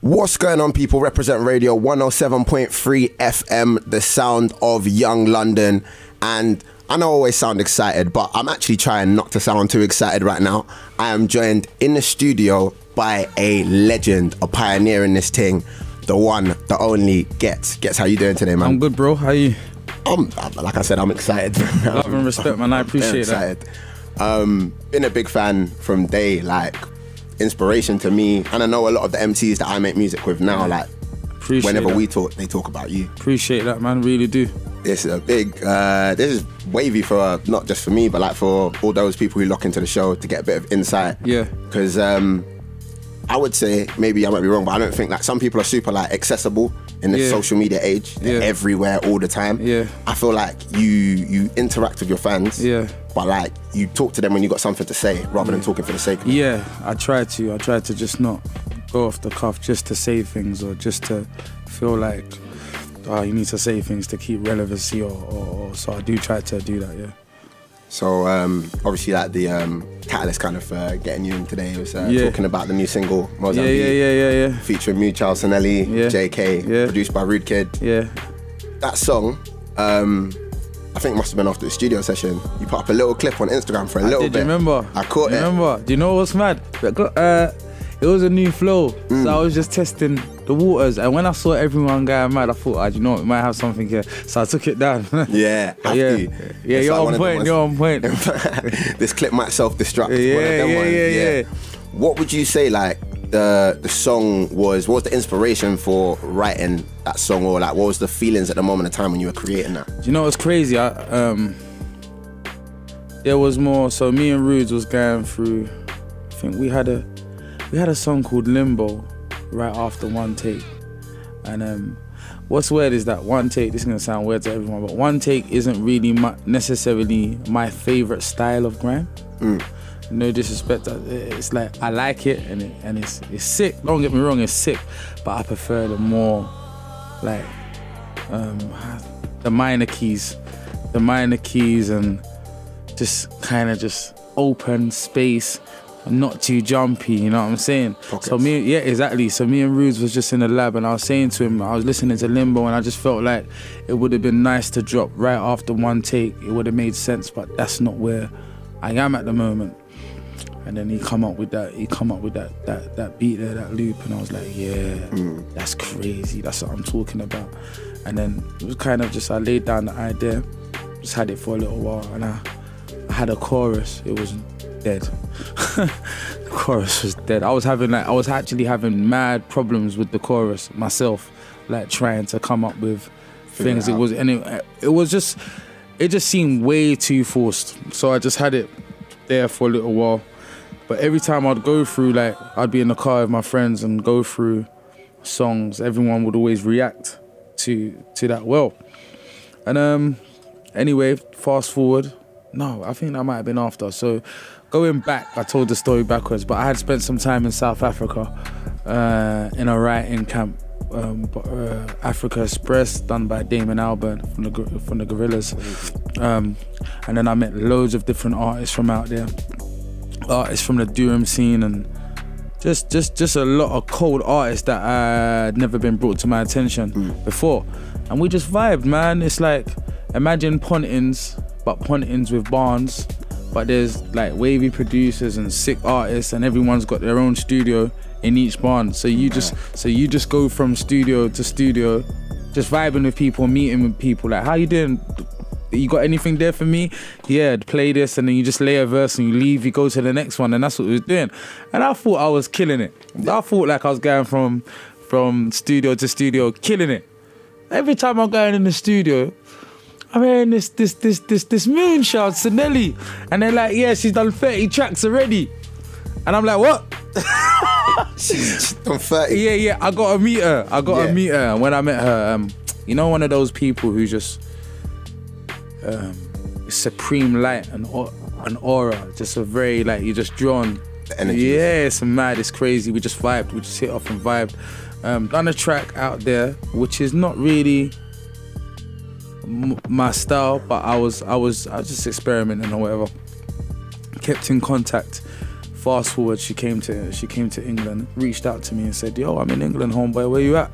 What's going on, people? Reprezent Radio 107.3 FM, the sound of young London. And I know I always sound excited, but I'm actually trying not to sound too excited right now. I am joined in the studio by a legend, a pioneer in this thing, the one, the only Ghetts. Ghetts, how you doing today, man? I'm good, bro. How you? Like I said, I'm excited. Love and respect, man. I appreciate that. Been a big fan from day, like, inspiration to me, and I know a lot of the MCs that I make music with now, like, whenever we talk, they talk about you. Appreciate that, man, really do. This is a big, this is wavy for, not just for me, but like for all those people who lock into the show to get a bit of insight. Yeah. Because I would say, maybe I might be wrong, but I don't think like some people are super like accessible in the social media age. They're everywhere all the time. Yeah. I feel like you interact with your fans. Yeah. But like you talk to them when you got something to say rather than talking for the sake of it. Yeah, I try to just not go off the cuff just to say things or just to feel like you need to say things to keep relevancy or so I do try to do that, yeah. So obviously like the catalyst kind of getting you in today was talking about the new single Mozambique. Yeah. Featuring Moonchild Sanelly, Jaykae, produced by Rude Kid. Yeah. That song, I think it must have been after the studio session. You put up a little clip on Instagram for a little bit. Did you remember? I caught it. Remember? Do you know what's mad? It was a new flow, so I was just testing the waters. And when I saw everyone going mad, I thought, you know what, we might have something here. So I took it down. Yeah, you're on point. You're on point. This clip might self-destruct. Yeah. What would you say, like, the song was? What was the inspiration for writing that song, or like what was the feelings at the moment of time when you were creating that? Do you know what's crazy? There was more. So me and Rudes was going through. I think we had a song called Limbo right after One Take, and what's weird is that One Take. This is gonna sound weird to everyone, but One Take isn't really necessarily my favorite style of grime. No disrespect, it's like I like it and it's sick. Don't get me wrong, it's sick, but I prefer the more like the minor keys, and just kind of just open space, not too jumpy. You know what I'm saying? Pockets. So exactly. So me and Rudes was just in the lab, and I was saying to him, I was listening to Limbo, and I just felt like it would have been nice to drop right after One Take. It would have made sense, but that's not where I am at the moment. And then he come up with that beat there, that loop, and I was like, that's crazy, that's what I'm talking about. And then it was kind of just, I laid down the idea, just had it for a little while, and I had a chorus. It was dead. The chorus was dead. I was actually having mad problems with the chorus myself, like trying to come up with things. It just seemed way too forced. So I just had it there for a little while. But every time I'd go through, like, I'd be in the car with my friends and go through songs, everyone would always react to that well. And anyway, fast forward. No, I think that might have been after. So going back, I told the story backwards, but I had spent some time in South Africa in a writing camp, Africa Express, done by Damon Albarn from the Gorillas. And then I met loads of different artists from out there. Artists from the Durham scene, and just a lot of cold artists that had never been brought to my attention before. And we just vibed, man. It's like, imagine Pontins, but Pontins with Barnes, but there's like wavy producers and sick artists, and everyone's got their own studio in each barn. So you just go from studio to studio, just vibing with people, meeting with people, like, how you doing? You got anything there for me? Yeah, play this, and then you just lay a verse and you leave, you go to the next one, and that's what we was doing. And I thought I was killing it. I thought like I was going from studio to studio, killing it. Every time I'm going in the studio, I'm hearing this Moonchild Sanelly, and they're like, yeah, she's done 30 tracks already. And I'm like, what? She's done 30? Yeah, I got to meet her. And when I met her, you know, one of those people who just supreme light and aura, just a very, like, you're just drawn. The energy. Yeah, it's mad, it's crazy. We just vibed, we just hit off and vibed. Done a track out there which is not really my style, but I was just experimenting or whatever. Kept in contact Fast forward, she came to England, reached out to me and said, yo, I'm in England, homeboy, where you at?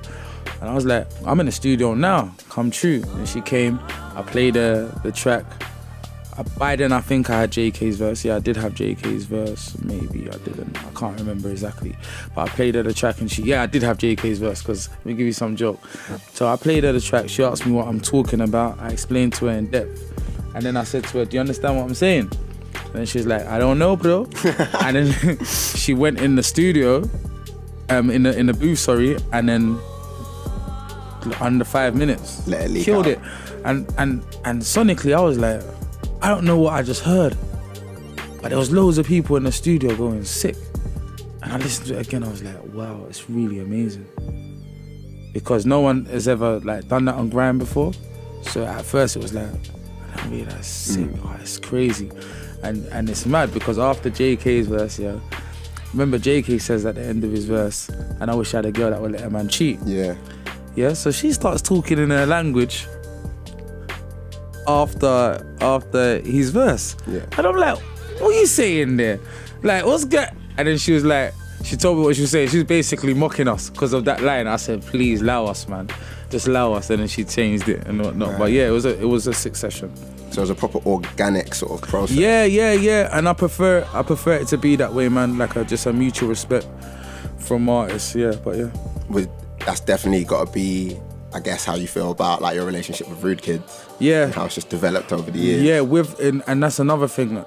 And I was like, I'm in the studio now, come true. And she came, I played the track. By then, I think I had Jaykae's verse. Yeah, I did have Jaykae's verse. Maybe I didn't. I can't remember exactly. But I played her the track and I did have Jaykae's verse, because let me give you some joke. So I played her the track. She asked me what I'm talking about. I explained to her in depth. And then I said to her, do you understand what I'm saying? And then she's like, I don't know, bro. And then she went in the studio, in the booth, sorry, and then under 5 minutes, killed it. And sonically, I was like, I don't know what I just heard, but there was loads of people in the studio going sick. And I listened to it again, I was like, wow, it's really amazing. Because no one has ever like done that on grime before. So at first it was like, I don't realize, sick, oh, it's crazy. And it's mad because after Jaykae's verse, yeah, remember Jaykae says at the end of his verse, and I wish I had a girl that would let a man cheat. Yeah. Yeah, so she starts talking in her language after his verse. Yeah. And I'm like, what are you saying there? Like, what's good? And then she was like, she told me what she was saying. She was basically mocking us because of that line. I said, please allow us, man. Just allow us. And then she changed it and whatnot. Right. But yeah, it was a succession. So it was a proper organic sort of process. Yeah. And I prefer it to be that way, man. Like just a mutual respect from artists. Yeah, but yeah. That's definitely got to be, I guess, how you feel about like your relationship with Rude Kid. Yeah. And how it's just developed over the years. Yeah, and that's another thing.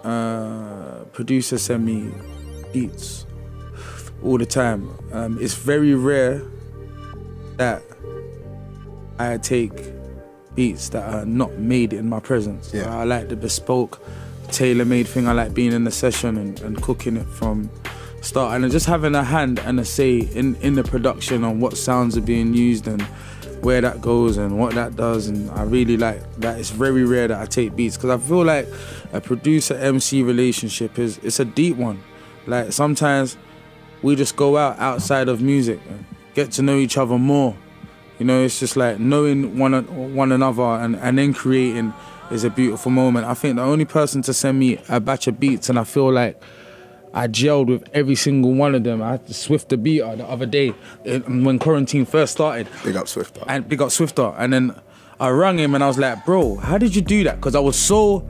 Producers send me beats all the time. It's very rare that I take beats that are not made in my presence. Yeah. I like the bespoke, tailor-made thing. I like being in the session and cooking it from start, and just having a hand and a say in the production on what sounds are being used and where that goes and what that does. And I really like that. It's very rare that I take beats, because I feel like a producer-MC relationship it's a deep one. Like sometimes we just go outside of music and get to know each other more. You know, it's just like knowing one another and then creating is a beautiful moment. I think the only person to send me a batch of beats and I feel like I gelled with every single one of them. I had to Swift the beater the other day when quarantine first started. Big up Swifter. And big up Swifter. And then I rang him and I was like, bro, how did you do that? Because I was so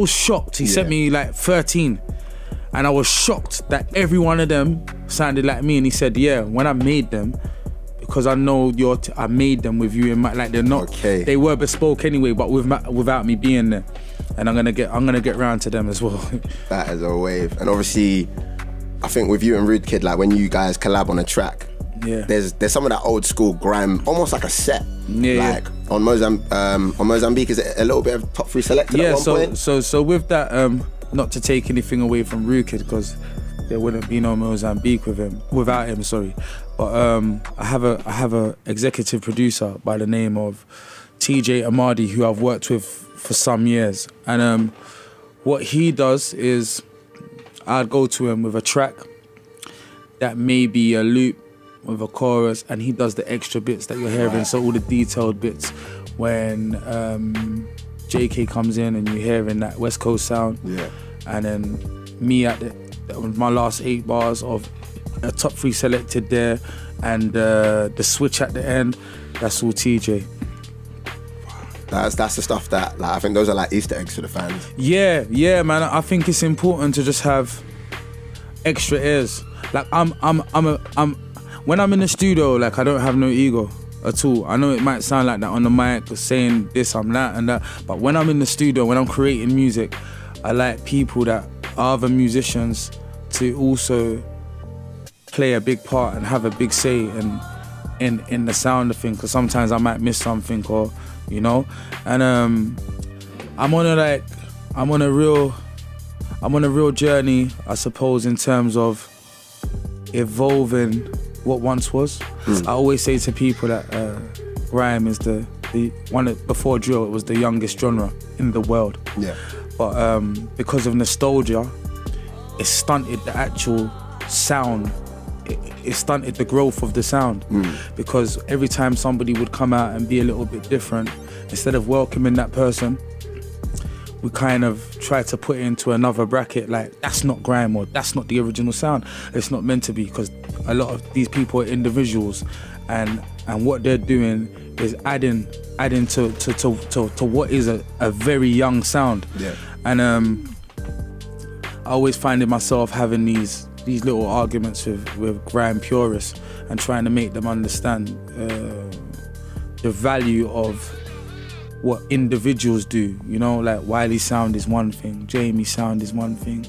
shocked. He sent me like 13. And I was shocked that every one of them sounded like me. And he said, yeah, when I made them, because I know I made them with you in my, like they're not, they were bespoke anyway, but without me being there. And I'm gonna get round to them as well. That is a wave. And obviously, I think with you and Rude Kid, like when you guys collab on a track, there's some of that old school grime, almost like a set. Yeah. Like on Mozambique, is it a little bit of top 3 selected at one point? So with that, not to take anything away from Rude Kid, because there wouldn't be no Mozambique without him. Sorry, but I have a executive producer by the name of TJ Amadi, who I've worked with for some years, and what he does is I'd go to him with a track that may be a loop with a chorus, and he does the extra bits that you're hearing. So all the detailed bits when Jaykae comes in and you're hearing that West Coast sound, and then me at my last 8 bars of a top 3 selected there, and the switch at the end, that's all TJ. That's the stuff that, like, I think those are like Easter eggs to the fans. Yeah, man. I think it's important to just have extra ears. Like when I'm in the studio, like I don't have no ego at all. I know it might sound like that on the mic, saying this, I'm that and that. But when I'm in the studio, when I'm creating music, I like people that are other musicians to also play a big part and have a big say in the sound of things. Because sometimes I might miss something, or you know, and I'm on a real journey, I suppose, in terms of evolving what once was. I always say to people that grime is the one before drill, it was the youngest genre in the world. Yeah. But because of nostalgia, it stunted the actual sound. It stunted the growth of the sound, because every time somebody would come out and be a little bit different, instead of welcoming that person we kind of try to put it into another bracket, like that's not grime or that's not the original sound. It's not meant to be, because a lot of these people are individuals, and what they're doing is adding to what is a very young sound. Yeah. And I always finding myself having these little arguments with grime purists and trying to make them understand the value of what individuals do, you know, like Wiley's sound is one thing, Jamie's sound is one thing,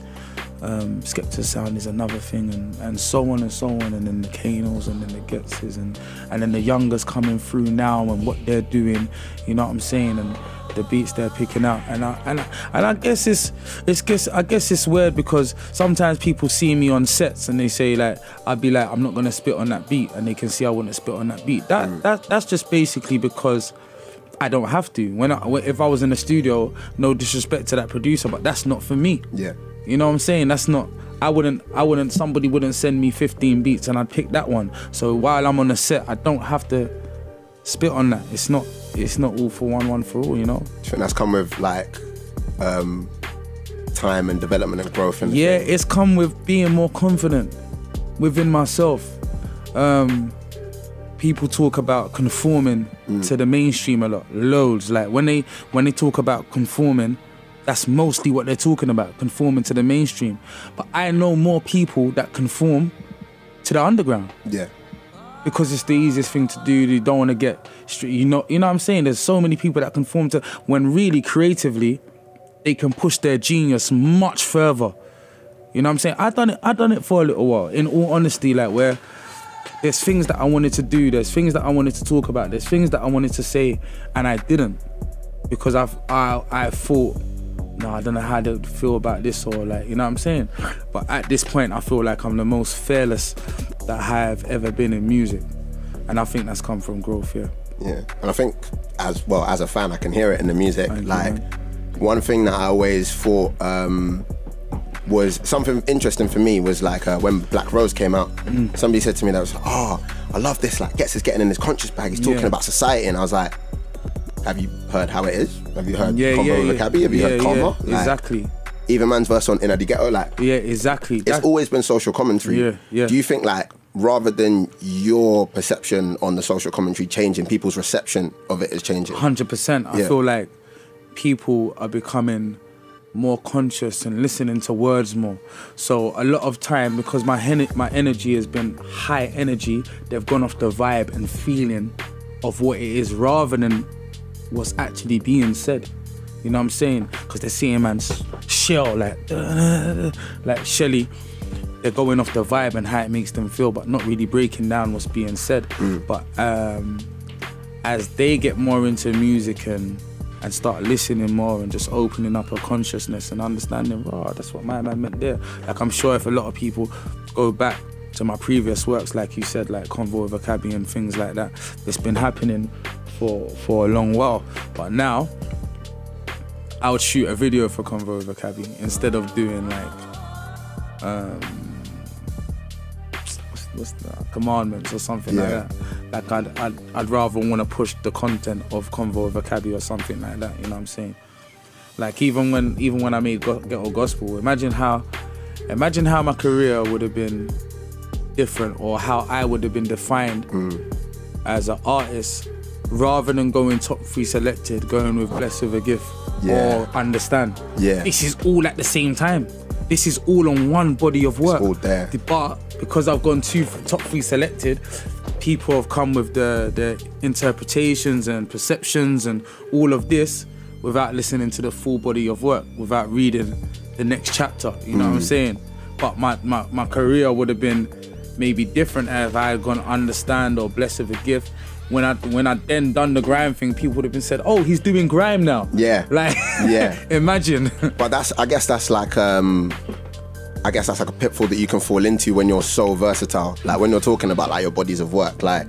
Skepta's sound is another thing, and so on and so on, and then the Kanos and then the Ghettses and then the youngers coming through now and what they're doing, you know what I'm saying, and the beats they're picking out, and I guess it's weird because sometimes people see me on sets and they say like, I'd be like, I'm not gonna spit on that beat, and they can see I want to spit on that beat. That's just basically because I don't have to. If I was in the studio, no disrespect to that producer, but that's not for me. Yeah. You know what I'm saying? That's not. Somebody wouldn't send me 15 beats and I'd pick that one. So while I'm on the set, I don't have to spit on that. It's not all for one for all, you know? I think that's come with like time and development and growth. And yeah, it's come with being more confident within myself. People talk about conforming to the mainstream a lot, loads. Like when they talk about conforming, that's mostly what they're talking about, conforming to the mainstream. But I know more people that conform to the underground. Yeah. Because it's the easiest thing to do. You don't want to get straight, you know what I'm saying? There's so many people that conform to, when really creatively they can push their genius much further. You know what I'm saying? I done it for a little while, in all honesty, like where there's things that I wanted to do, there's things that I wanted to talk about, there's things that I wanted to say, and I didn't. Because I thought, no, I don't know how to feel about this, or like, you know what I'm saying? But at this point, I feel like I'm the most fearless that I have ever been in music. And I think that's come from growth, yeah. Yeah, and I think as a fan, I can hear it in the music. One thing that I always thought was something interesting for me was like when Black Rose came out, somebody said to me that was, oh, I love this, like Ghetts is getting in his conscious bag, he's talking about society, and I was like, have you heard how it is? Have you heard Convo with Cabby? Have you heard Karma? Like, exactly. Even man's verse on Inna the Ghetto, like, yeah, exactly. It's always been social commentary. Yeah, yeah. Do you think like, rather than your perception on the social commentary changing, people's reception of it is changing? 100%. I feel like people are becoming more conscious and listening to words more. So a lot of time, because my energy has been high energy, they've gone off the vibe and feeling of what it is rather than what's actually being said. You know what I'm saying? Because they're seeing man's shell like Shelly. They're going off the vibe and how it makes them feel, but not really breaking down what's being said. But as they get more into music and start listening more and just opening up a consciousness and understanding, oh, that's what my man meant there. Like, I'm sure if a lot of people go back to my previous works, like you said, like Convo with Cabby and things like that, it's been happening for a long while. But now, I would shoot a video for Convo with Cabby instead of doing like, what's the commandments or something like that. Like I'd rather want to push the content of Convo with Cabby or something like that. You know what I'm saying? Like even when I made Ghetto Gospel, imagine how my career would have been different, or how I would have been defined as an artist, rather than going top 3 selected, going with Blessed with a Gift or Understand. Yeah, this is all at the same time. This is all on one body of work. It's all there. But because I've gone top 3 selected, people have come with the interpretations and perceptions and all of this without listening to the full body of work, without reading the next chapter. You know what I'm saying? But my career would have been maybe different if I had gone Understand or Blessed with a Gift. When I then done the grime thing, people would have been said, "Oh, he's doing grime now." Yeah, like imagine. But I guess that's like a pitfall that you can fall into when you're so versatile. Like when you're talking about like your bodies of work, like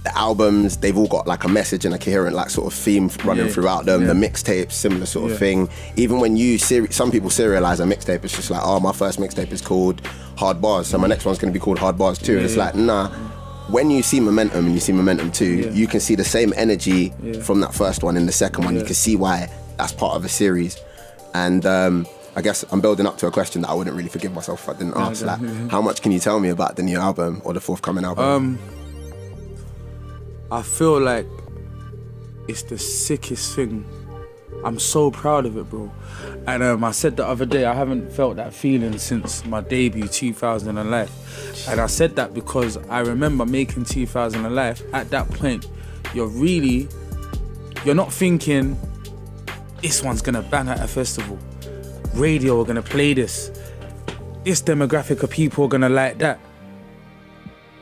the albums, they've all got like a message and a coherent like sort of theme running throughout them. The mixtapes, similar sort of thing. Even when some people serialize a mixtape, it's just like, oh, my first mixtape is called Hard Bars, so my next one's gonna be called Hard Bars 2. And it's like, nah. When you see Momentum and you see Momentum 2, you can see the same energy from that first one in the second one. You can see why that's part of a series. And I guess I'm building up to a question that I wouldn't really forgive myself if I didn't ask. Like, how much can you tell me about the new album or the forthcoming album? I feel like it's the sickest thing. I'm so proud of it, bro. And I said the other day, I haven't felt that feeling since my debut, 2000 and Life. And I said that because I remember making 2000 and Life. At that point, you're not thinking, this one's gonna bang at a festival. Radio are gonna play this. This demographic of people are gonna like that.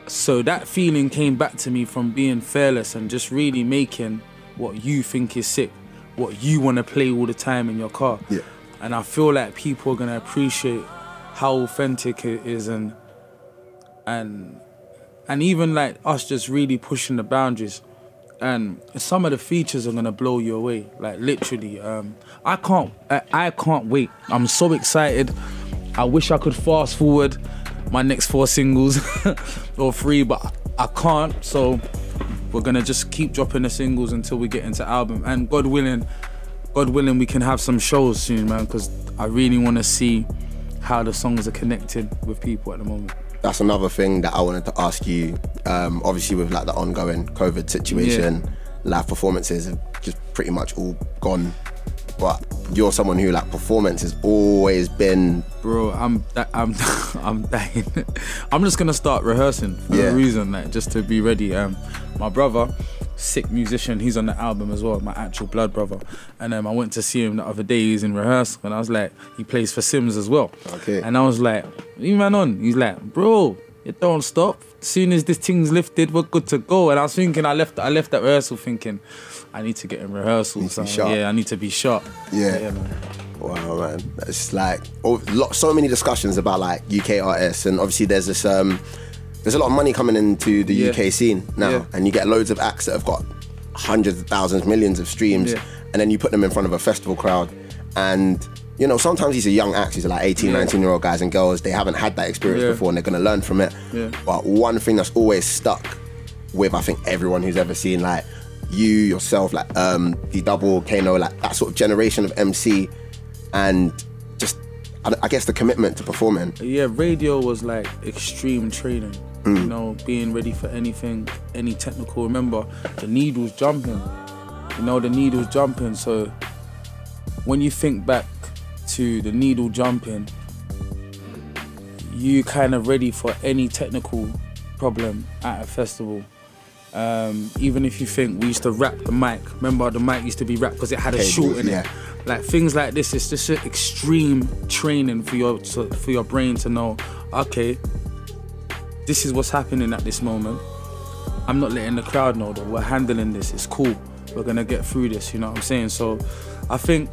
So that feeling came back to me from being fearless and just really making what you think is sick, what you want to play all the time in your car. Yeah. And I feel like people are going to appreciate how authentic it is and even like us just really pushing the boundaries. And some of the features are going to blow you away, like literally. I can't wait. I'm so excited. I wish I could fast forward my next 4 singles or 3, but I can't. So we're gonna just keep dropping the singles until we get into album. And God willing, we can have some shows soon, man, because I really want to see how the songs are connected with people at the moment. That's another thing that I wanted to ask you. Obviously, with like the ongoing COVID situation, live performances have just pretty much all gone. But you're someone who like performance has always been. Bro, I'm dying. I'm just gonna start rehearsing for a reason, like just to be ready. My brother, sick musician, he's on the album as well, my actual blood brother. And I went to see him the other day, he's in rehearsal, and I was like, he plays for Sims as well. Okay. And I was like, you man on? He's like, bro, it don't stop. As soon as this thing's lifted, we're good to go. And I was thinking, I left that rehearsal thinking, I need to get in rehearsal. So, yeah, I need to be sharp. Yeah, man. Wow, man. It's like so many discussions about like UK artists, and obviously there's this there's a lot of money coming into the UK scene now, and you get loads of acts that have got hundreds of thousands, millions of streams, and then you put them in front of a festival crowd, and you know, sometimes these are young acts, these are like 18, 19-year-old guys and girls, they haven't had that experience before and they're gonna learn from it. But one thing that's always stuck with, I think, everyone who's ever seen, like you, yourself, like the Double, Kano, like that sort of generation of MC, and just, I guess, the commitment to performing. Yeah, radio was like extreme training. You know, being ready for anything, any technical. Remember, the needle's jumping. You know, the needle's jumping. So when you think back to the needle jumping, you kind of ready for any technical problem at a festival. Even if you think we used to wrap the mic. Remember, the mic used to be wrapped because it had a short in it. Like things like this, it's just extreme training for your brain to know, okay, this is what's happening at this moment. I'm not letting the crowd know that we're handling this. It's cool. We're gonna get through this. You know what I'm saying? So, I think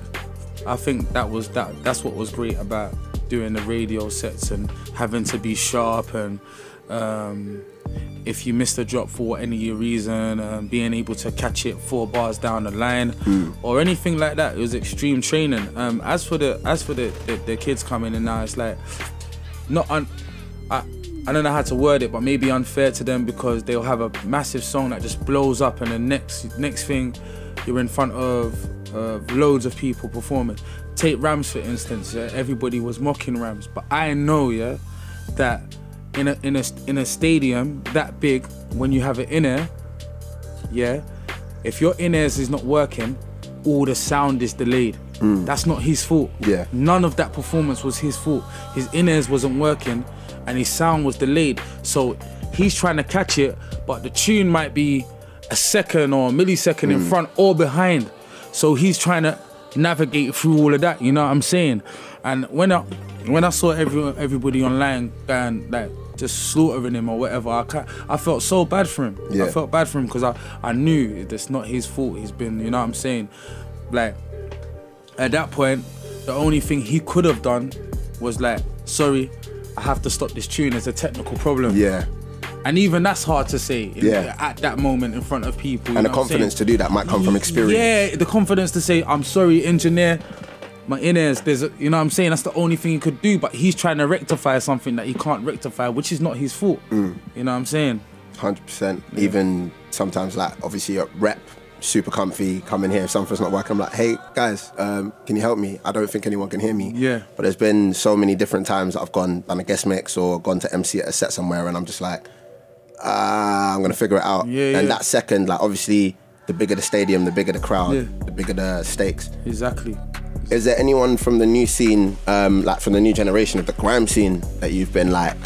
that's what was great about doing the radio sets and having to be sharp, and if you missed a drop for any reason, being able to catch it 4 bars down the line or anything like that. It was extreme training. As for the kids coming in now, it's like I don't know how to word it, but maybe unfair to them because they'll have a massive song that just blows up, and the next thing you're in front of loads of people performing. Take Rams for instance. Everybody was mocking Rams, but I know that in a stadium that big, when you have an in-ear, if your in-ears is not working, all the sound is delayed. That's not his fault. None of that performance was his fault. His in-ears wasn't working and his sound was delayed. So he's trying to catch it, but the tune might be a second or a millisecond in front or behind. So he's trying to navigate through all of that, you know what I'm saying? And when I saw everybody online going like just slaughtering him or whatever, I felt so bad for him. I felt bad for him because I knew that's not his fault. He's been, you know what I'm saying? Like, at that point, the only thing he could have done was like, sorry, I have to stop this tune, it's a technical problem. And even that's hard to say at that moment in front of people. And the confidence to do that might come from experience. Yeah, the confidence to say, I'm sorry, engineer, my in-ears, you know what I'm saying? That's the only thing he could do, but he's trying to rectify something that he can't rectify, which is not his fault. You know what I'm saying? 100%. Even sometimes, like, obviously a rep super comfy, come in here, if something's not working, I'm like, hey guys, can you help me? I don't think anyone can hear me. Yeah. But there's been so many different times that I've done a guest mix or gone to MC at a set somewhere, and I'm just like, I'm gonna figure it out. Yeah, and yeah. that second, like obviously, the bigger the stadium, the bigger the crowd, Yeah. the bigger the stakes. Exactly. Is there anyone from the new scene, like from the new generation of the grime scene, that you've been like,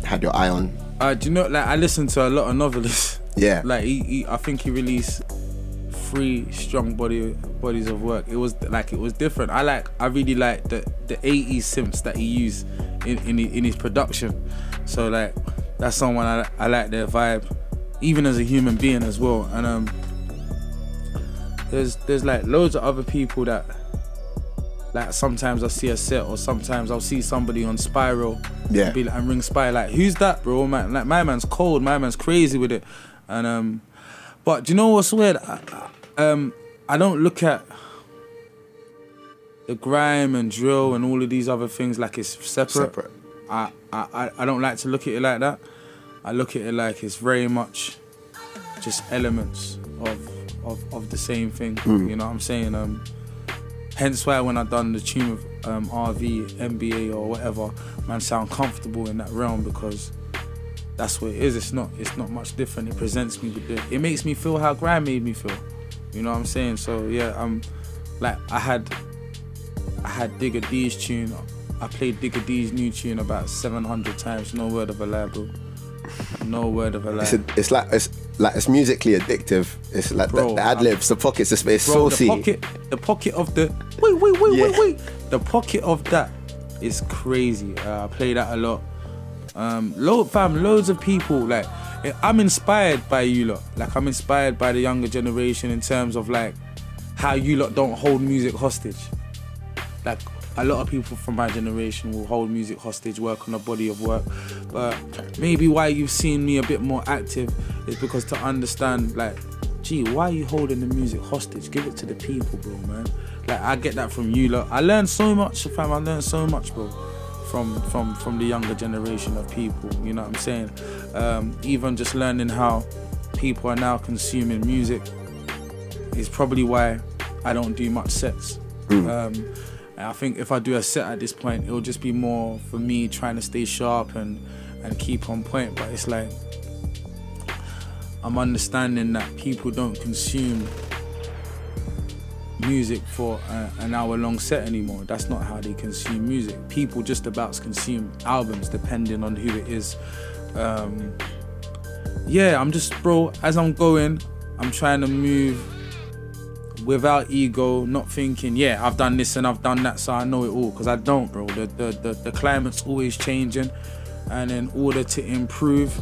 had your eye on? Do you know, like, I listen to a lot of novelists. Yeah. Like, I think he released 3 strong bodies of work. It was different. I really like the 80s synths that he used in his production. So like, that's someone I like their vibe, even as a human being as well. And there's like loads of other people that, like, sometimes I see a set, or sometimes I'll see somebody on Spiral, Yeah. and be like, and ring Spy, like, who's that, bro? Man, like, my man's cold, my man's crazy with it. And but do you know what's weird? I don't look at the grime and drill and all of these other things like it's separate. I don't like to look at it like that. I look at it like it's very much just elements of the same thing. You know what I'm saying? Hence why when I done the tune with RV, NBA or whatever, man, sound comfortable in that realm, because that's what it is. It's not much different. It presents me with it makes me feel how grime made me feel. You know what I'm saying? So yeah, like, I had Digger D's tune. I played Digger D's new tune about 700 times. No word of a lie, bro. No word of a lie. It's musically addictive. It's like, bro, the ad libs, the pockets, it's bro, saucy. The pocket of the wait. The pocket of that is crazy. I play that a lot. Loads of people, like, I'm inspired by you lot. Like, I'm inspired by the younger generation in terms of like how you lot don't hold music hostage. Like, a lot of people from my generation will hold music hostage, work on a body of work. But maybe why you've seen me a bit more active is because to understand, like, gee, why are you holding the music hostage? Give it to the people, bro, man. Like, I get that from you lot. I learned so much, fam. I learned so much, bro, from the younger generation of people. You know what I'm saying? Even just learning how people are now consuming music is probably why I don't do much sets. I think if I do a set at this point, it'll just be more for me trying to stay sharp and keep on point. But it's like, I'm understanding that people don't consume music for an hour-long set anymore. That's not how they consume music. People just about consume albums, depending on who it is. Yeah, I'm just, bro, as I'm going, I'm trying to move without ego, not thinking, yeah, I've done this and I've done that, so I know it all, because I don't, bro. The climate's always changing, and in order to improve,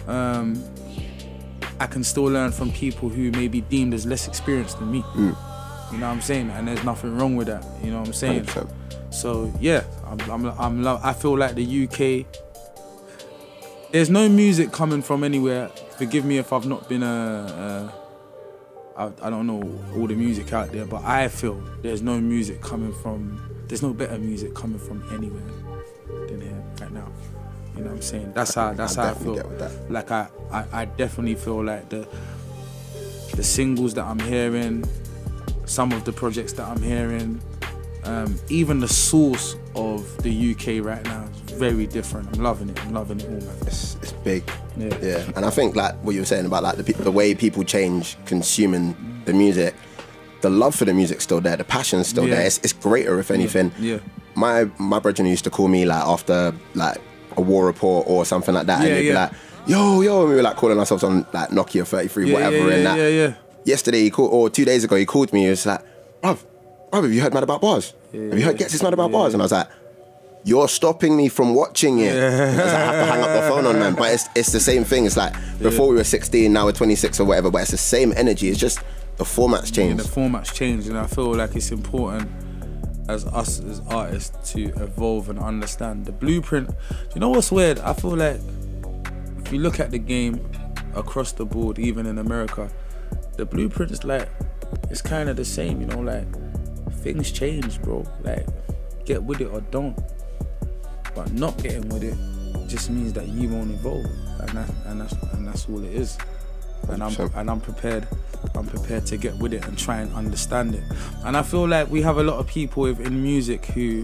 I can still learn from people who may be deemed as less experienced than me. You know what I'm saying? And there's nothing wrong with that. You know what I'm saying? 100%. So yeah, I feel like the UK, there's no music coming from anywhere. Forgive me if I've not been I don't know all the music out there, but I feel there's no better music coming from anywhere than here right now. You know what I'm saying? That's how I feel. Like, I definitely feel like the singles that I'm hearing, some of the projects that I'm hearing, even the source of the UK right now is very different. I'm loving it all, man. It's big. Yeah. And I think, like what you were saying about like the way people change consuming the music, the love for the music's still there, the passion's still there. It's greater, if anything. Yeah. My brethren used to call me like after like a war report or something like that, and they'd be like, yo, and we were like calling ourselves on like Nokia 33, whatever, and that. Yeah. Yesterday, or 2 days ago, he called me. He was like, bruv, have you heard Mad About Bars? Have you heard Ghetts is Mad About Bars? And I was like, you're stopping me from watching it. Because I have to hang up the phone on, man. But it's the same thing. It's like, before we were 16, now we're 26 or whatever, but it's the same energy. It's just the format's changed. The format's changed, and I feel like it's important as us as artists to evolve and understand the blueprint. Do you know what's weird? I feel like if you look at the game across the board, even in America, the blueprint is like, it's kind of the same, you know, like, things change, bro. Like, get with it or don't. But not getting with it just means that you won't evolve, and that's all it is. And I'm prepared I'm prepared to get with it and try and understand it. And I feel like we have a lot of people in music who,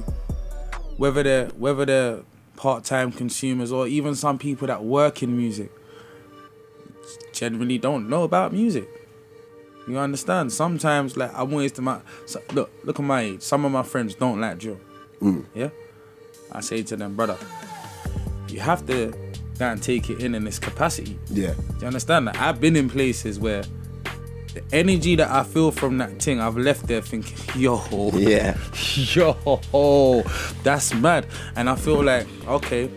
whether they're part-time consumers or even some people that work in music, generally don't know about music. You understand? Sometimes, like, I'm always look at my age. Some of my friends don't like drill. Yeah? I say to them, brother, you have to go and take it in its capacity. Yeah. Do you understand that? I've been in places where the energy that I feel from that thing, I've left there thinking, yo, that's mad. And I feel like, okay,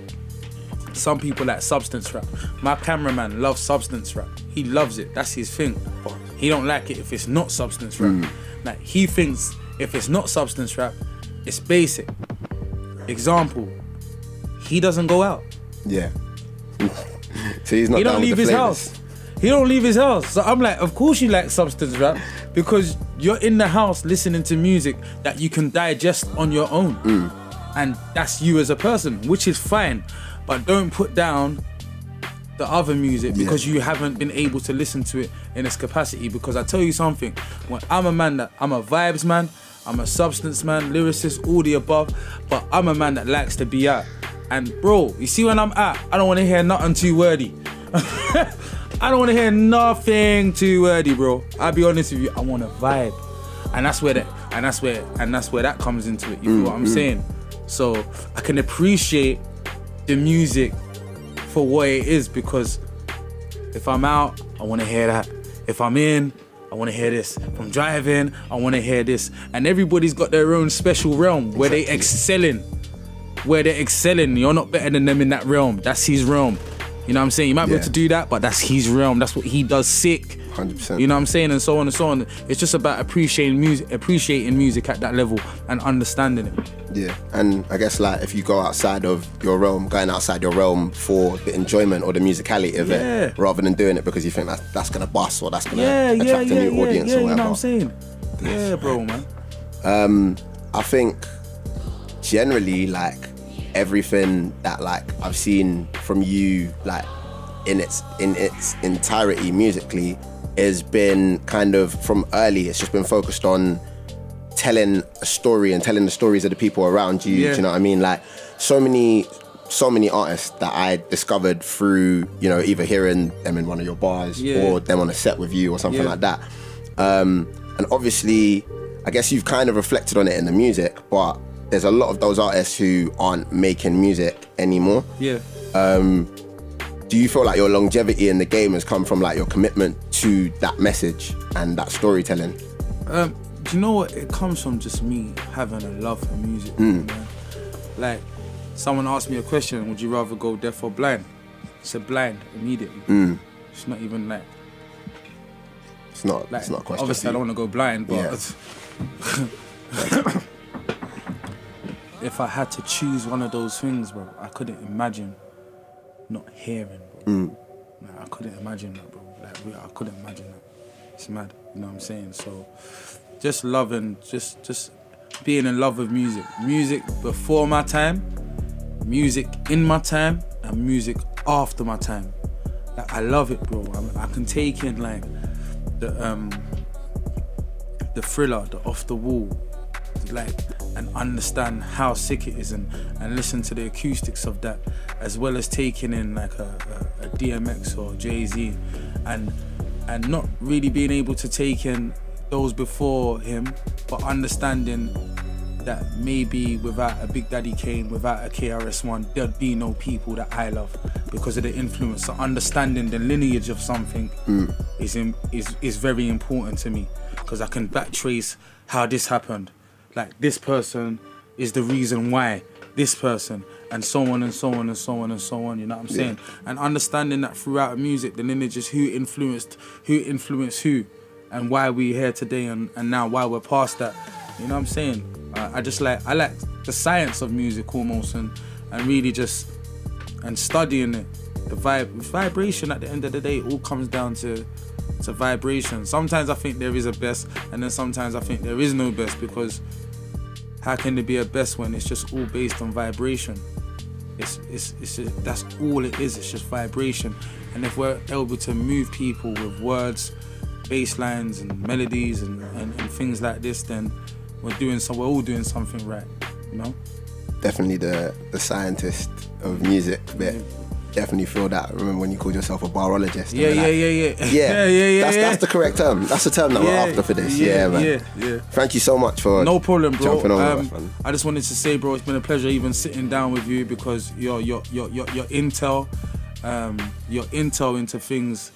some people like substance rap. My cameraman loves substance rap. He loves it. That's his thing. But he don't like it if it's not substance rap. Like, he thinks if it's not substance rap, it's basic. Example, he doesn't go out. Yeah. So he don't leave his house. He don't leave his house. So I'm like, of course you like substance rap, because you're in the house listening to music that you can digest on your own. And that's you as a person, which is fine. But don't put down the other music because you haven't been able to listen to it in its capacity. Because I tell you something, when I'm a vibes man, I'm a substance man, lyricist, all the above, but I'm a man that likes to be out. And bro, you see when I'm out, I don't want to hear nothing too wordy. I don't want to hear nothing too wordy, bro. I'll be honest with you, I want to vibe. And that's where that comes into it. You know what I'm saying? So I can appreciate the music for what it is, because if I'm out, I want to hear that. If I'm in, I want to hear this. If I'm driving, I want to hear this. And everybody's got their own special realm where they excelling. You're not better than them in that realm. That's his realm. You know what I'm saying? You might be able to do that, but that's his realm. That's what he does sick. 100%. You know what I'm saying? And so on and so on. It's just about appreciating music at that level and understanding it. Yeah, and I guess, like, if you go outside of your realm, going outside your realm for the enjoyment or the musicality of it, rather than doing it because you think that's gonna bust or that's gonna attract a new audience or whatever. You know what I'm saying? Yeah, bro, man. I think generally, like, everything that, like, I've seen from you, like, in its entirety musically, has been kind of from early. It's just been focused on telling a story and telling the stories of the people around you. Do you know what I mean? Like, so many artists that I discovered through, you know, either hearing them in one of your bars or them on a set with you or something like that. And obviously, I guess you've kind of reflected on it in the music, but there's a lot of those artists who aren't making music anymore. Do you feel like your longevity in the game has come from, like, your commitment to that message and that storytelling? Do you know what? It comes from just me having a love for music, man. Like, someone asked me a question, would you rather go deaf or blind? I said blind immediately. It's not even like... It's not a question. Obviously, I don't want to go blind, but... If I had to choose one of those things, bro, I couldn't imagine not hearing, bro. Like, I couldn't imagine that, bro. Like, I couldn't imagine that. It's mad, you know what I'm saying? So, just loving, just being in love with music. Music before my time, music in my time, and music after my time. Like, I love it, bro. I can take in, like, the thriller, the off the wall, like, and understand how sick it is, and listen to the acoustics of that, as well as taking in, like, a DMX or Jay-Z, and not really being able to take in those before him, but understanding that maybe without a Big Daddy Kane, without a KRS-One, there'd be no people that I love because of the influence. So understanding the lineage of something is very important to me, because I can backtrace how this happened. Like, this person is the reason why this person, and so on and so on and so on and so on, you know what I'm saying? And understanding that throughout music, the lineage is who influenced who, and why we're here today, and now why we're past that, you know what I'm saying? I like the science of music almost, and really just, and studying it. The vibration at the end of the day, it all comes down to vibration. Sometimes I think there is a best, and then sometimes I think there is no best, because how can there be a best when it's just all based on vibration? That's all it is. It's just vibration. And if we're able to move people with words, bass lines and melodies and things like this, then we're all doing something right, you know? Definitely the scientist of music bit. Definitely feel that. Remember when you called yourself a barologist? Yeah. That's the correct term. That's the term that we're after for this. Yeah, man. Yeah. Thank you so much for no problem, bro. Jumping on with us, man. I just wanted to say, bro, it's been a pleasure even sitting down with you because your intel, your intel into things,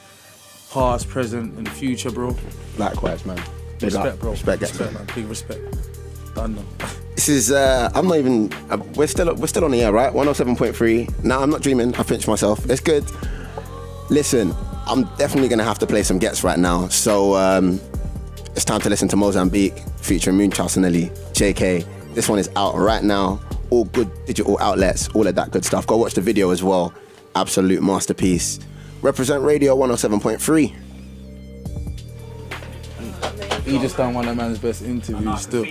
past, present, and future, bro. Likewise, man. Respect, bro. Respect, man. Big respect. Done though. This is I'm not even. We're still on the air, right? 107.3. Nah, I'm not dreaming. I pinched myself. It's good. Listen, I'm definitely gonna have to play some Ghetts right now. So it's time to listen to Mozambique featuring Moonchild Sanelly, Jaykae. This one is out right now. All good digital outlets, all of that good stuff. Go watch the video as well. Absolute masterpiece. Reprezent Radio 107.3. He just done one of man's best interviews still.